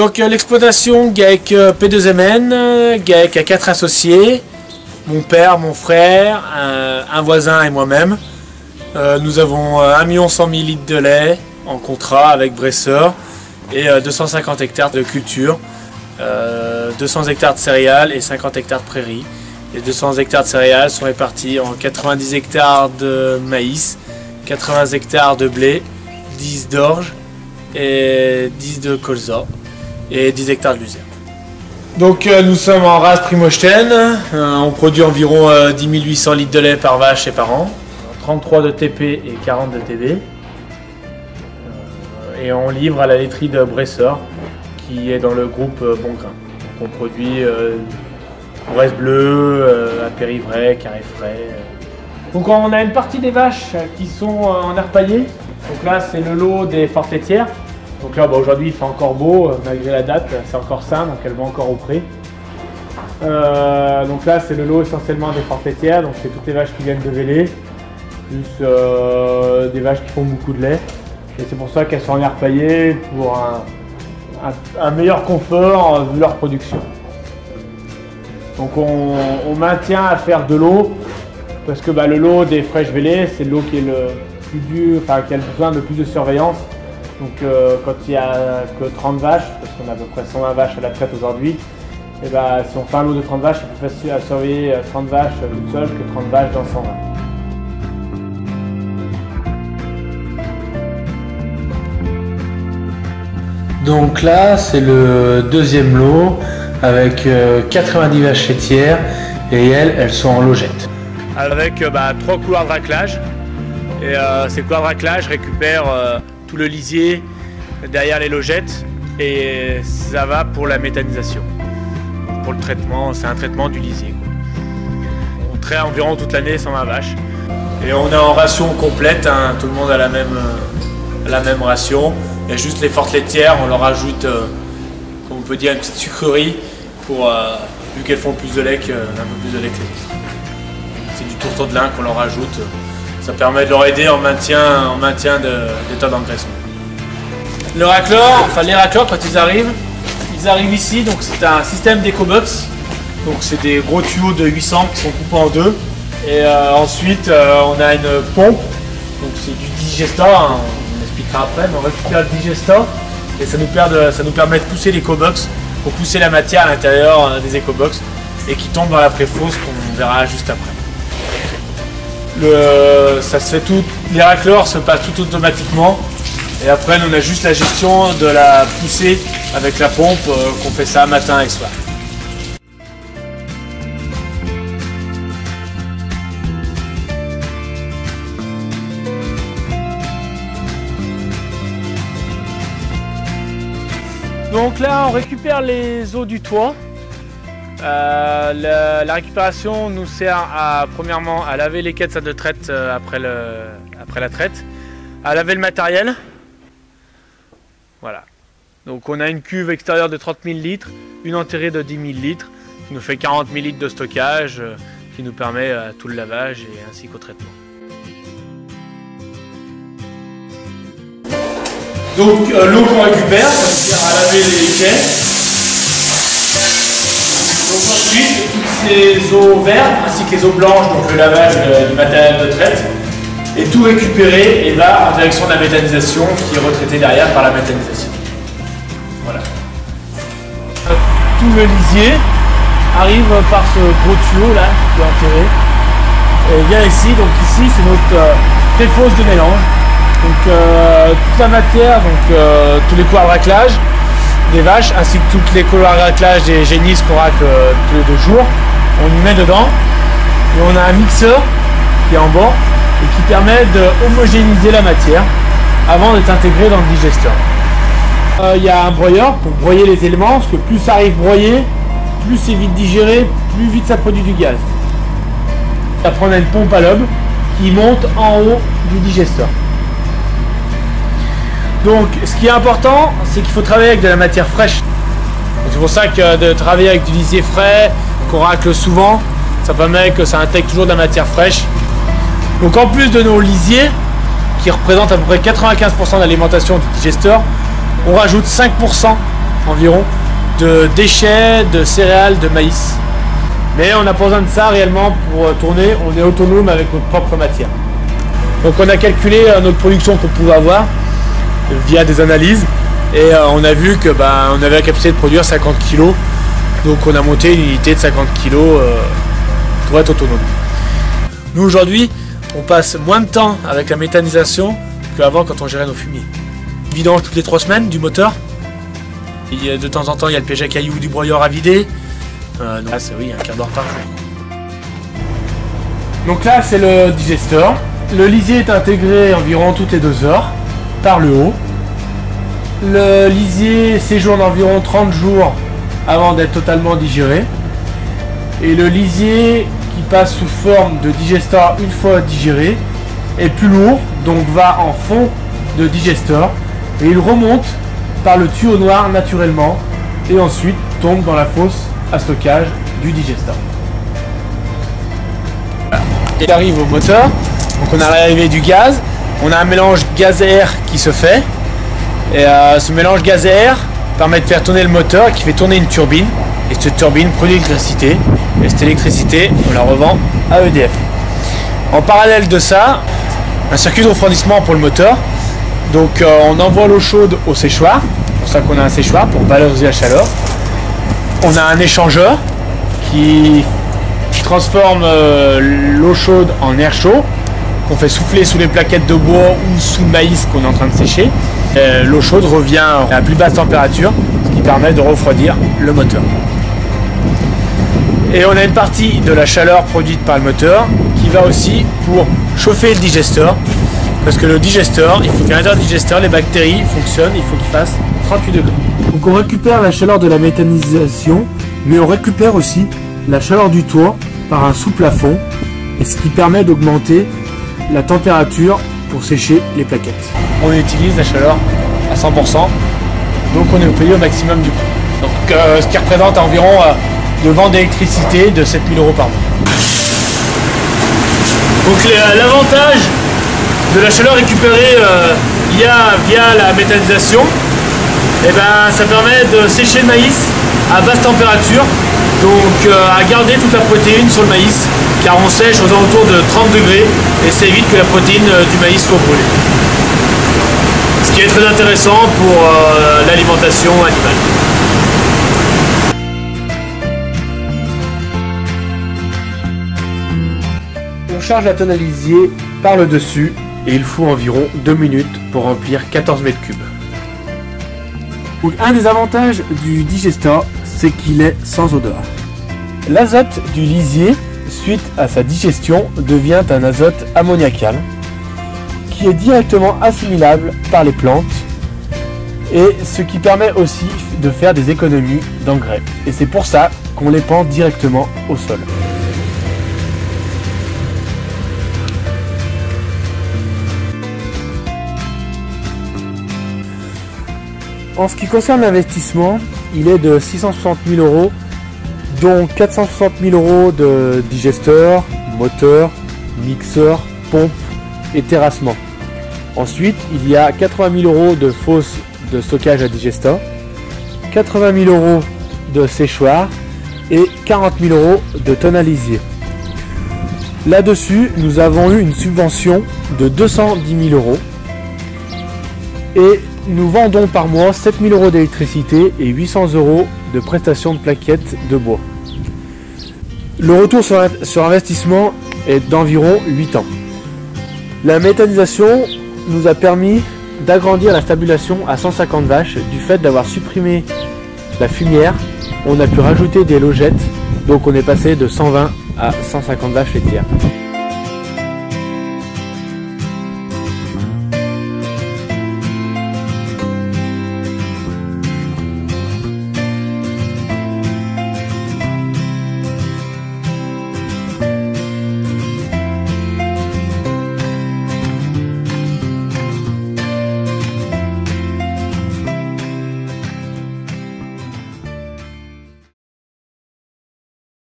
Donc l'exploitation GAEC P2MN, GAEC a 4 associés, mon père, mon frère, un voisin et moi-même. Nous avons 1 100 000 litres de lait en contrat avec Bresseur et 250 hectares de culture, 200 hectares de céréales et 50 hectares de prairies. Les 200 hectares de céréales sont répartis en 90 hectares de maïs, 80 hectares de blé, 10 d'orge et 10 de colza et 10 hectares de luzerne. Donc nous sommes en race Primostein, on produit environ 10 800 litres de lait par vache et par an, 33 de TP et 40 de TB. Et on livre à la laiterie de Bresseur qui est dans le groupe Bongrain. Donc on produit Bresse Bleu, Apérivray, Carré Frais. Donc on a une partie des vaches qui sont en air paillé. Donc là c'est le lot des fortes laitières. Donc là aujourd'hui il fait encore beau, malgré la date, c'est encore sain, donc elles vont encore au pré. Donc là c'est le lot essentiellement des fortes laitières, donc c'est toutes les vaches qui viennent de Vélé, plus des vaches qui font beaucoup de lait. Et c'est pour ça qu'elles sont en air paillé pour un meilleur confort vu leur production. Donc on maintient à faire de l'eau parce que le lot des fraîches Vélé, c'est l'eau qui est le plus dur, qui a besoin de plus de surveillance. Donc quand il n'y a que 30 vaches, parce qu'on a à peu près 120 vaches à la traite aujourd'hui, et si on fait un lot de 30 vaches, c'est plus facile à surveiller 30 vaches toutes seules que 30 vaches dans 120. Donc là, c'est le deuxième lot avec 90 vaches laitières et elles sont en logette. Avec 3 couloirs de raclage. Et ces couloirs de raclage récupèrent tout le lisier derrière les logettes et ça va pour la méthanisation. Pour le traitement, c'est un traitement du lisier. On traite environ toute l'année 120 vaches. Et on est en ration complète, hein, tout le monde a la même ration. Il y a juste les fortes laitières, on leur ajoute, comme on peut dire, une petite sucrerie pour, vu qu'elles font plus de lait un peu plus de lait que les autres. C'est du tourteau de lin qu'on leur ajoute. Ça permet de leur aider en maintien d'état d'engraissement. Le racleur, les racleurs quand ils arrivent ici, donc c'est un système d'EcoBox. Donc c'est des gros tuyaux de 800 qui sont coupés en deux. Et ensuite on a une pompe, donc c'est du digestat, hein, on expliquera après, mais on récupère le digestat et ça nous permet de pousser l'EcoBox pour pousser la matière à l'intérieur des EcoBox et qui tombe dans la préfausse qu'on verra juste après. Ça se fait tout, les racleurs se passent tout automatiquement et après on a juste la gestion de la poussée avec la pompe qu'on fait ça matin et soir. Donc là on récupère les eaux du toit. La récupération nous sert premièrement à laver les quais de salle de traite après la traite, à laver le matériel. Voilà. Donc on a une cuve extérieure de 30 000 litres, une enterrée de 10 000 litres, qui nous fait 40 000 litres de stockage, qui nous permet tout le lavage et ainsi qu'au traitement. Donc l'eau qu'on récupère, ça sert à laver les quais. Donc ensuite, toutes ces eaux vertes ainsi que les eaux blanches, donc le lavage du matériel de traite, est tout récupéré et va en direction de la méthanisation qui est retraitée derrière par la méthanisation. Voilà. Tout le lisier arrive par ce gros tuyau là qui est enterré et vient ici. Donc ici c'est notre préfausse de mélange. Donc toute la matière, donc tous les couloirs de raclage des vaches ainsi que toutes les couloirs de raclage des génisses qu'on racle tous les 2 jours, on y met dedans et on a un mixeur qui est en bord et qui permet de homogénéiser la matière avant d'être intégré dans le digesteur. Il y a un broyeur pour broyer les éléments, parce que plus ça arrive broyé, plus c'est vite digéré, plus vite ça produit du gaz. Après on a une pompe à lobe qui monte en haut du digesteur. Donc ce qui est important, c'est qu'il faut travailler avec de la matière fraîche. C'est pour ça que de travailler avec du lisier frais, qu'on racle souvent, ça permet que ça intègre toujours de la matière fraîche. Donc en plus de nos lisiers, qui représentent à peu près 95% de l'alimentation du digesteur, on rajoute 5% environ de déchets, de céréales, de maïs. Mais on n'a pas besoin de ça réellement pour tourner, on est autonome avec notre propre matière. Donc on a calculé notre production qu'on pouvait avoir via des analyses et on a vu que on avait la capacité de produire 50 kg. Donc on a monté une unité de 50 kg pour être autonome. Nous aujourd'hui, on passe moins de temps avec la méthanisation qu'avant quand on gérait nos fumiers. Vidange toutes les 3 semaines du moteur. Et de temps en temps, il y a le piège à cailloux du broyeur à vider. Donc là, c'est oui, un quart d'heure par jour. Donc là, c'est le digesteur. Le lisier est intégré environ toutes les 2 heures par le haut. Le lisier séjourne environ 30 jours avant d'être totalement digéré. Et le lisier qui passe sous forme de digesteur une fois digéré est plus lourd, donc va en fond de digesteur et il remonte par le tuyau noir naturellement et ensuite tombe dans la fosse à stockage du digesteur. Il arrive au moteur, donc on a l'arrivée du gaz, on a un mélange gaz-air qui se fait et ce mélange gaz-air permet de faire tourner le moteur qui fait tourner une turbine et cette turbine produit l'électricité et cette électricité on la revend à EDF. En parallèle de ça, un circuit de refroidissement pour le moteur, donc on envoie l'eau chaude au séchoir, c'est pour ça qu'on a un séchoir pour valoriser la chaleur. On a un échangeur qui transforme l'eau chaude en air chaud qu'on fait souffler sous les plaquettes de bois ou sous le maïs qu'on est en train de sécher. L'eau chaude revient à la plus basse température, ce qui permet de refroidir le moteur. Et on a une partie de la chaleur produite par le moteur qui va aussi pour chauffer le digesteur, parce que le digesteur, il faut qu'à l'intérieur du digesteur, les bactéries fonctionnent, il faut qu'il fasse 38 degrés. Donc on récupère la chaleur de la méthanisation, mais on récupère aussi la chaleur du toit par un sous-plafond, et ce qui permet d'augmenter la température pour sécher les plaquettes. On utilise la chaleur à 100%, donc on est payé au maximum du prix. Donc ce qui représente environ de vente d'électricité de 7 000 € par mois. Donc l'avantage de la chaleur récupérée via la méthanisation, ça permet de sécher le maïs à basse température, donc à garder toute la protéine sur le maïs, car on sèche aux alentours de 30 degrés et ça évite que la protéine du maïs soit brûlée. Ce qui est très intéressant pour l'alimentation animale. On charge la tonne à lisier par le dessus et il faut environ 2 minutes pour remplir 14 mètres cubes. Donc, un des avantages du digesteur, c'est qu'il est sans odeur. L'azote du lisier, suite à sa digestion, devient un azote ammoniacal qui est directement assimilable par les plantes et ce qui permet aussi de faire des économies d'engrais. Et c'est pour ça qu'on les pend directement au sol. En ce qui concerne l'investissement, il est de 660 000 €, dont 460 000 € de digesteur, moteur, mixeur, pompe et terrassement. Ensuite, il y a 80 000 € de fosse de stockage à digesteur, 80 000 € de séchoir et 40 000 € de tonne à lisier. Là-dessus, nous avons eu une subvention de 210 000 € et nous vendons par mois 7 000 € d'électricité et 800 € de prestations de plaquettes de bois. Le retour sur investissement est d'environ 8 ans. La méthanisation nous a permis d'agrandir la stabulation à 150 vaches du fait d'avoir supprimé la fumière. On a pu rajouter des logettes, donc on est passé de 120 à 150 vaches laitières.